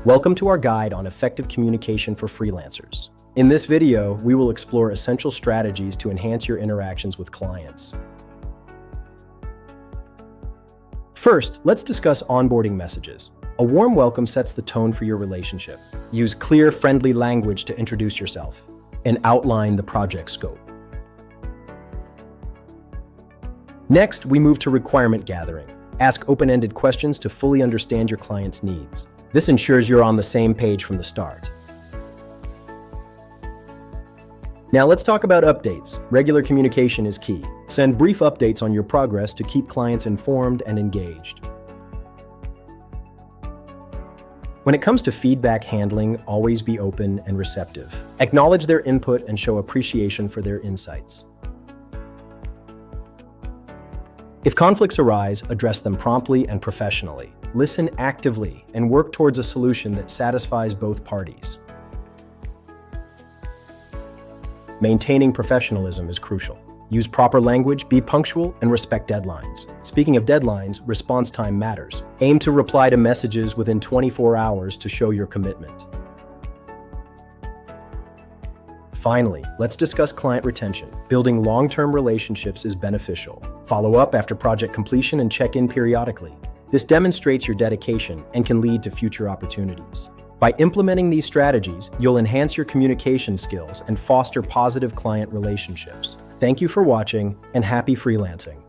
Welcome to our guide on effective communication for freelancers. In this video, we will explore essential strategies to enhance your interactions with clients. First, let's discuss onboarding messages. A warm welcome sets the tone for your relationship. Use clear, friendly language to introduce yourself and outline the project scope. Next, we move to requirement gathering. Ask open-ended questions to fully understand your client's needs. This ensures you're on the same page from the start. Now let's talk about updates. Regular communication is key. Send brief updates on your progress to keep clients informed and engaged. When it comes to feedback handling, always be open and receptive. Acknowledge their input and show appreciation for their insights. If conflicts arise, address them promptly and professionally. Listen actively and work towards a solution that satisfies both parties. Maintaining professionalism is crucial. Use proper language, be punctual, and respect deadlines. Speaking of deadlines, response time matters. Aim to reply to messages within 24 hours to show your commitment. Finally, let's discuss client retention. Building long-term relationships is beneficial. Follow up after project completion and check in periodically. This demonstrates your dedication and can lead to future opportunities. By implementing these strategies, you'll enhance your communication skills and foster positive client relationships. Thank you for watching, and happy freelancing.